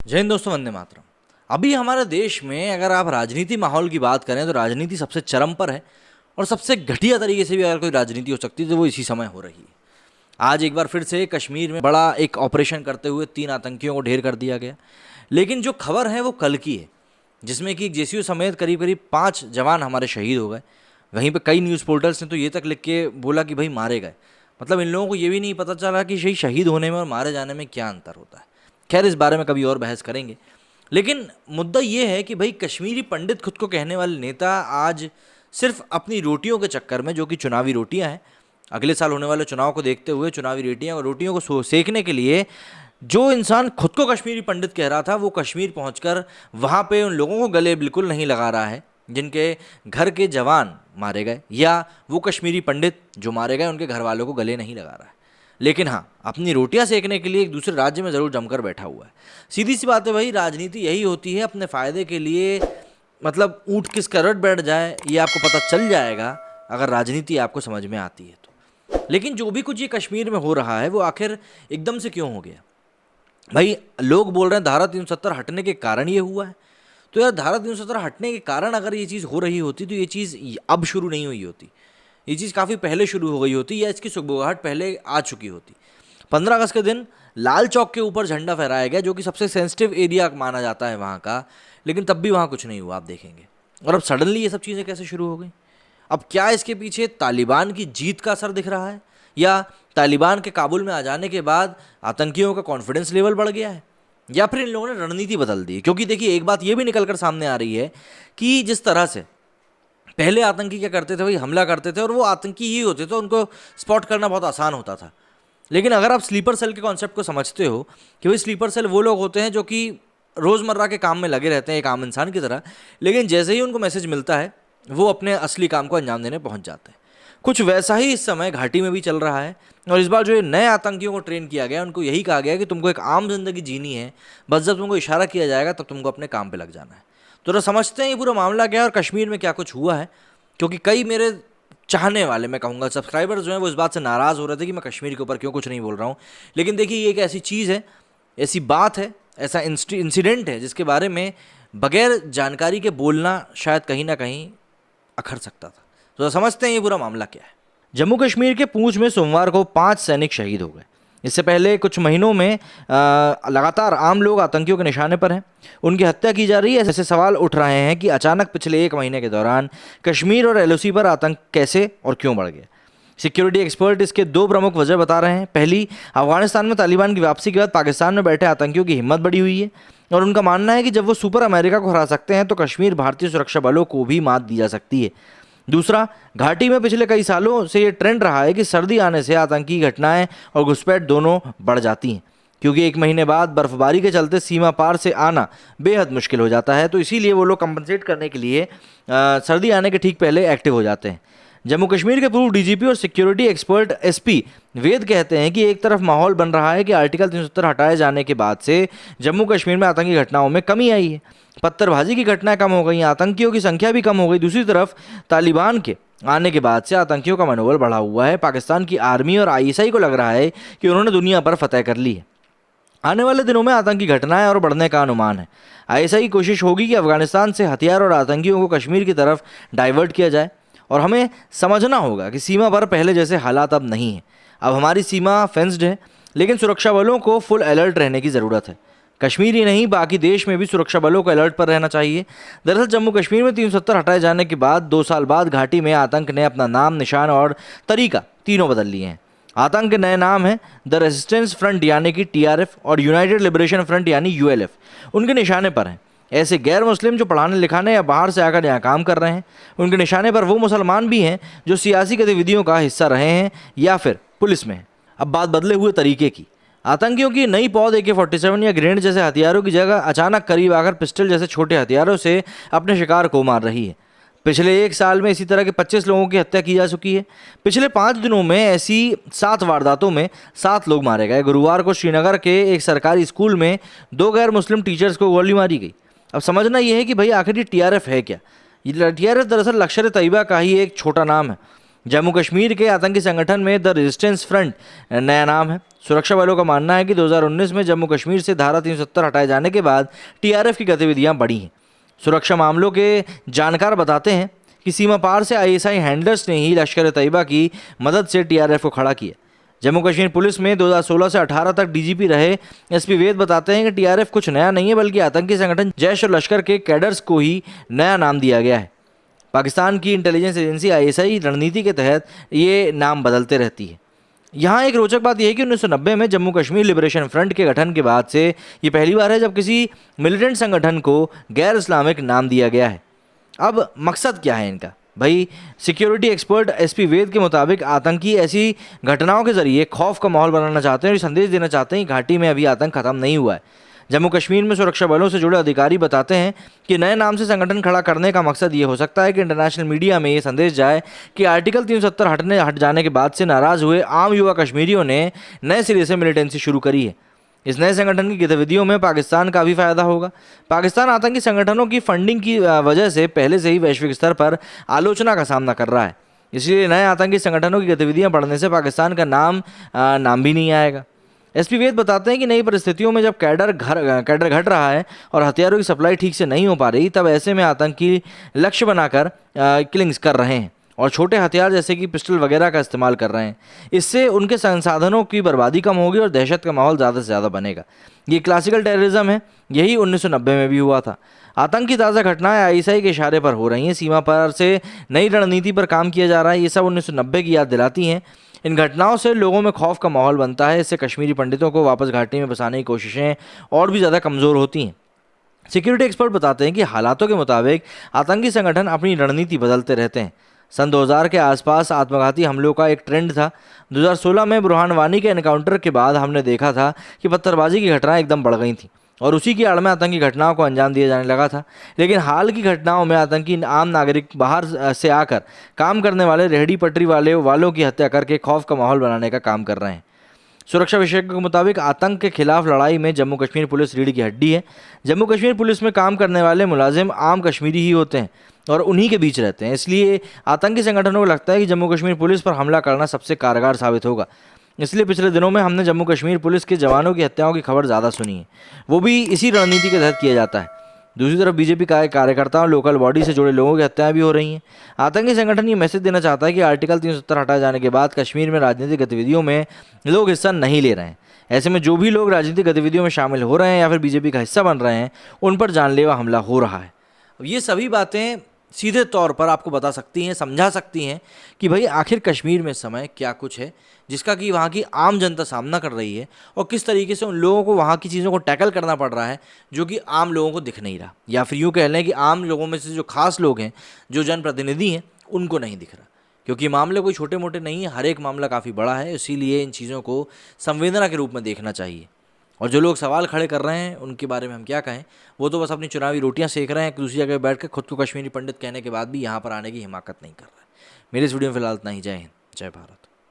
जय हिंद दोस्तों, वंदे मातरम। अभी हमारे देश में अगर आप राजनीति माहौल की बात करें तो राजनीति सबसे चरम पर है और सबसे घटिया तरीके से भी अगर कोई राजनीति हो सकती है तो वो इसी समय हो रही है। आज एक बार फिर से कश्मीर में बड़ा एक ऑपरेशन करते हुए 3 आतंकियों को ढेर कर दिया गया। लेकिन जो खबर है वो कल की है, जिसमें कि जेसीयू समेत करीब करीब 5 जवान हमारे शहीद हो गए। वहीं पे कई न्यूज़ पोर्टल्स ने तो ये तक लिख के बोला कि भाई मारे गए। मतलब इन लोगों को ये भी नहीं पता चला कि शहीद होने में और मारे जाने में क्या अंतर होता है। खैर, इस बारे में कभी और बहस करेंगे। लेकिन मुद्दा ये है कि भाई कश्मीरी पंडित खुद को कहने वाले नेता आज सिर्फ अपनी रोटियों के चक्कर में, जो कि चुनावी रोटियां हैं, अगले साल होने वाले चुनाव को देखते हुए चुनावी रोटियों को सेकने के लिए जो इंसान खुद को कश्मीरी पंडित कह रहा था वो कश्मीर पहुंचकर वहाँ पे उन लोगों को गले बिल्कुल नहीं लगा रहा है जिनके घर के जवान मारे गए, या वो कश्मीरी पंडित जो मारे गए उनके घर वालों को गले नहीं लगा रहा है। लेकिन हाँ, अपनी रोटियां सेकने के लिए एक दूसरे राज्य में ज़रूर जमकर बैठा हुआ है। सीधी सी बात है भाई, राजनीति यही होती है, अपने फ़ायदे के लिए। मतलब ऊँट किस करवट बैठ जाए ये आपको पता चल जाएगा अगर राजनीति आपको समझ में आती है तो। लेकिन जो भी कुछ ये कश्मीर में हो रहा है वो आखिर एकदम से क्यों हो गया? भाई लोग बोल रहे हैं धारा 370 हटने के कारण ये हुआ है। तो यार, धारा 370 हटने के कारण अगर ये चीज़ हो रही होती तो ये चीज़ अब शुरू नहीं हुई होती, ये चीज़ काफ़ी पहले शुरू हो गई होती, या इसकी सुगबुगाहट पहले आ चुकी होती। 15 अगस्त के दिन लाल चौक के ऊपर झंडा फहराया गया, जो कि सबसे सेंसिटिव एरिया माना जाता है वहाँ का, लेकिन तब भी वहाँ कुछ नहीं हुआ, आप देखेंगे। और अब सडनली ये सब चीज़ें कैसे शुरू हो गई? अब क्या इसके पीछे तालिबान की जीत का असर दिख रहा है, या तालिबान के काबुल में आ जाने के बाद आतंकियों का कॉन्फिडेंस लेवल बढ़ गया है, या फिर इन लोगों ने रणनीति बदल दी? क्योंकि देखिए, एक बात ये भी निकल कर सामने आ रही है कि जिस तरह से पहले आतंकी क्या करते थे, भाई हमला करते थे और वो आतंकी ही होते थे, उनको स्पॉट करना बहुत आसान होता था। लेकिन अगर आप स्लीपर सेल के कॉन्सेप्ट को समझते हो कि भाई स्लीपर सेल वो लोग होते हैं जो कि रोज़मर्रा के काम में लगे रहते हैं एक आम इंसान की तरह, लेकिन जैसे ही उनको मैसेज मिलता है वो अपने असली काम को अंजाम देने पहुंच जाते हैं। कुछ वैसा ही इस समय घाटी में भी चल रहा है। और इस बार जो ये नए आतंकियों को ट्रेन किया गया, उनको यही कहा गया कि तुमको एक आम जिंदगी जीनी है, बस जब तुमको इशारा किया जाएगा तब तुमको अपने काम पे लग जाना है। तो समझते हैं ये पूरा मामला क्या है और कश्मीर में क्या कुछ हुआ है। क्योंकि कई मेरे चाहने वाले, मैं कहूँगा सब्सक्राइबर्स जो हैं, वो इस बात से नाराज़ हो रहे थे कि मैं कश्मीर के ऊपर क्यों कुछ नहीं बोल रहा हूँ। लेकिन देखिए, ये एक ऐसी चीज़ है, ऐसी बात है, ऐसा इंसिडेंट है जिसके बारे में बगैर जानकारी के बोलना शायद कहीं ना कहीं अखर सकता था। तो समझते हैं ये पूरा मामला क्या है। जम्मू कश्मीर के पूंछ में सोमवार को 5 सैनिक शहीद हो गए। इससे पहले कुछ महीनों में लगातार आम लोग आतंकियों के निशाने पर हैं, उनकी हत्या की जा रही है। ऐसे सवाल उठ रहे हैं कि अचानक पिछले 1 महीने के दौरान कश्मीर और एलओसी पर आतंक कैसे और क्यों बढ़ गया। सिक्योरिटी एक्सपर्ट इसके 2 प्रमुख वजह बता रहे हैं। पहली, अफगानिस्तान में तालिबान की वापसी के बाद पाकिस्तान में बैठे आतंकियों की हिम्मत बढ़ी हुई है और उनका मानना है कि जब वो सुपर अमेरिका को हरा सकते हैं तो कश्मीर भारतीय सुरक्षा बलों को भी मात दी जा सकती है। दूसरा, घाटी में पिछले कई सालों से ये ट्रेंड रहा है कि सर्दी आने से आतंकी घटनाएं और घुसपैठ दोनों बढ़ जाती हैं, क्योंकि 1 महीने बाद बर्फबारी के चलते सीमा पार से आना बेहद मुश्किल हो जाता है। तो इसीलिए वो लोग कंपनसेट करने के लिए सर्दी आने के ठीक पहले एक्टिव हो जाते हैं। जम्मू कश्मीर के पूर्व डीजीपी और सिक्योरिटी एक्सपर्ट एसपी वेद कहते हैं कि एक तरफ माहौल बन रहा है कि आर्टिकल 370 हटाए जाने के बाद से जम्मू कश्मीर में आतंकी घटनाओं में कमी आई है, पत्थरबाजी की घटनाएं कम हो गई, आतंकियों की संख्या भी कम हो गई। दूसरी तरफ तालिबान के आने के बाद से आतंकियों का मनोबल बढ़ा हुआ है। पाकिस्तान की आर्मी और आईएसआई को लग रहा है कि उन्होंने दुनिया पर फतह कर ली है। आने वाले दिनों में आतंकी घटनाएं और बढ़ने का अनुमान है। आईएसआई की कोशिश होगी कि अफगानिस्तान से हथियार और आतंकियों को कश्मीर की तरफ डाइवर्ट किया जाए। और हमें समझना होगा कि सीमा पर पहले जैसे हालात अब नहीं है। अब हमारी सीमा फेंस्ड है, लेकिन सुरक्षा बलों को फुल अलर्ट रहने की ज़रूरत है। कश्मीर ही नहीं, बाकी देश में भी सुरक्षा बलों को अलर्ट पर रहना चाहिए। दरअसल जम्मू कश्मीर में 370 हटाए जाने के बाद 2 साल बाद घाटी में आतंक ने अपना नाम, निशान और तरीका तीनों बदल लिए हैं। आतंक के नए नाम हैं द रेजिस्टेंस फ्रंट यानी कि टीआरएफ और यूनाइटेड लिबरेशन फ्रंट यानी यूएलएफ। उनके निशाने पर हैं ऐसे गैर मुस्लिम जो पढ़ाने लिखाने या बाहर से आकर यहाँ काम कर रहे हैं। उनके निशाने पर वो मुसलमान भी हैं जो सियासी गतिविधियों का हिस्सा रहे हैं या फिर पुलिस में हैं। अब बात बदले हुए तरीके की। आतंकियों की नई पौध AK-47 या ग्रेनेड जैसे हथियारों की जगह अचानक करीब आकर पिस्टल जैसे छोटे हथियारों से अपने शिकार को मार रही है। पिछले 1 साल में इसी तरह के 25 लोगों की हत्या की जा चुकी है। पिछले 5 दिनों में ऐसी 7 वारदातों में 7 लोग मारे गए। गुरुवार को श्रीनगर के एक सरकारी स्कूल में 2 गैर मुस्लिम टीचर्स को गोली मारी गई। अब समझना यह है कि भाई आखिर ये टीआरएफ है क्या? ये टीआरएफ दरअसल लश्कर तैयबा का ही एक छोटा नाम है। जम्मू कश्मीर के आतंकी संगठन में द रेजिस्टेंस फ्रंट नया नाम है। सुरक्षा बलों का मानना है कि 2019 में जम्मू कश्मीर से धारा 370 हटाए जाने के बाद टीआरएफ की गतिविधियां बढ़ी हैं। सुरक्षा मामलों के जानकार बताते हैं कि सीमा पार से आईएसआई हैंडलर्स ने ही लश्कर तैयबा की मदद से टीआरएफ को खड़ा किया। जम्मू कश्मीर पुलिस में 2016 से 18 तक डीजीपी रहे एसपी वेद बताते हैं कि टीआरएफ कुछ नया नहीं है, बल्कि आतंकी संगठन जैश और लश्कर के कैडर्स को ही नया नाम दिया गया है। पाकिस्तान की इंटेलिजेंस एजेंसी आईएसआई रणनीति के तहत ये नाम बदलते रहती है। यहाँ एक रोचक बात यह है कि 1990 में जम्मू कश्मीर लिबरेशन फ्रंट के गठन के बाद से ये पहली बार है जब किसी मिलिटेंट संगठन को गैर इस्लामिक नाम दिया गया है। अब मकसद क्या है इनका? भाई, सिक्योरिटी एक्सपर्ट एसपी वेद के मुताबिक आतंकी ऐसी घटनाओं के जरिए खौफ का माहौल बनाना चाहते हैं और संदेश देना चाहते हैं कि घाटी में अभी आतंक खत्म नहीं हुआ है। जम्मू कश्मीर में सुरक्षा बलों से जुड़े अधिकारी बताते हैं कि नए नाम से संगठन खड़ा करने का मकसद ये हो सकता है कि इंटरनेशनल मीडिया में ये संदेश जाए कि आर्टिकल 370 हट जाने के बाद से नाराज हुए आम युवा कश्मीरियों ने नए सिरे से मिलिटेंसी शुरू करी है। इस नए संगठन की गतिविधियों में पाकिस्तान का भी फायदा होगा। पाकिस्तान आतंकी संगठनों की फंडिंग की वजह से पहले से ही वैश्विक स्तर पर आलोचना का सामना कर रहा है, इसलिए नए आतंकी संगठनों की गतिविधियां बढ़ने से पाकिस्तान का नाम भी नहीं आएगा। एसपी वेद बताते हैं कि नई परिस्थितियों में जब कैडर घट रहा है और हथियारों की सप्लाई ठीक से नहीं हो पा रही, तब ऐसे में आतंकी लक्ष्य बनाकर किलिंग्स कर रहे हैं और छोटे हथियार जैसे कि पिस्टल वगैरह का इस्तेमाल कर रहे हैं। इससे उनके संसाधनों की बर्बादी कम होगी और दहशत का माहौल ज़्यादा से ज़्यादा बनेगा। ये क्लासिकल टेररिज्म है, यही 1990 में भी हुआ था। आतंक की ताज़ा घटनाएं आईएसआई के इशारे पर हो रही हैं। सीमा पार से नई रणनीति पर काम किया जा रहा है। ये सब 1990 की याद दिलाती हैं। इन घटनाओं से लोगों में खौफ का माहौल बनता है। इससे कश्मीरी पंडितों को वापस घाटी में बसाने की कोशिशें और भी ज़्यादा कमज़ोर होती हैं। सिक्योरिटी एक्सपर्ट बताते हैं कि हालातों के मुताबिक आतंकी संगठन अपनी रणनीति बदलते रहते हैं। सन 2000 के आसपास आत्मघाती हमलों का एक ट्रेंड था। 2016 में बुरहान वानी के एनकाउंटर के बाद हमने देखा था कि पत्थरबाजी की घटनाएं एकदम बढ़ गई थीं और उसी की आड़ में आतंकी घटनाओं को अंजाम दिया जाने लगा था। लेकिन हाल की घटनाओं में आतंकी आम नागरिक बाहर से आकर काम करने वाले रेहड़ी पटरी वालों की हत्या करके खौफ का माहौल बनाने का काम कर रहे हैं। सुरक्षा विशेषज्ञों के मुताबिक आतंक के खिलाफ लड़ाई में जम्मू कश्मीर पुलिस रीढ़ की हड्डी है। जम्मू कश्मीर पुलिस में काम करने वाले मुलाजिम आम कश्मीरी ही होते हैं और उन्हीं के बीच रहते हैं। इसलिए आतंकी संगठनों को लगता है कि जम्मू कश्मीर पुलिस पर हमला करना सबसे कारगर साबित होगा। इसलिए पिछले दिनों में हमने जम्मू कश्मीर पुलिस के जवानों की हत्याओं की खबर ज़्यादा सुनी है। वो भी इसी रणनीति के तहत किया जाता है। दूसरी तरफ बीजेपी कार्यकर्ताओं, लोकल बॉडी से जुड़े लोगों की हत्याएं भी हो रही हैं। आतंकी संगठन ये मैसेज देना चाहता है कि आर्टिकल 370 हटाए जाने के बाद कश्मीर में राजनीतिक गतिविधियों में लोग हिस्सा नहीं ले रहे हैं। ऐसे में जो भी लोग राजनीतिक गतिविधियों में शामिल हो रहे हैं या फिर बीजेपी का हिस्सा बन रहे हैं, उन पर जानलेवा हमला हो रहा है। ये सभी बातें सीधे तौर पर आपको बता सकती हैं, समझा सकती हैं कि भाई आखिर कश्मीर में समय क्या कुछ है जिसका कि वहाँ की आम जनता सामना कर रही है और किस तरीके से उन लोगों को वहाँ की चीज़ों को टैकल करना पड़ रहा है जो कि आम लोगों को दिख नहीं रहा, या फिर यूँ कह लें कि आम लोगों में से जो खास लोग हैं, जो जनप्रतिनिधि हैं, उनको नहीं दिख रहा। क्योंकि मामले कोई छोटे मोटे नहीं है, हर एक मामला काफ़ी बड़ा है। इसीलिए इन चीज़ों को संवेदना के रूप में देखना चाहिए। और जो लोग सवाल खड़े कर रहे हैं उनके बारे में हम क्या कहें, वो तो बस अपनी चुनावी रोटियां सेक रहे हैं, दूसरी जगह बैठ कर खुद को कश्मीरी पंडित कहने के बाद भी यहाँ पर आने की हिमाकत नहीं कर रहे हैं। मेरे इस वीडियो में फिलहाल इतना ही। जय हिंद, जय भारत।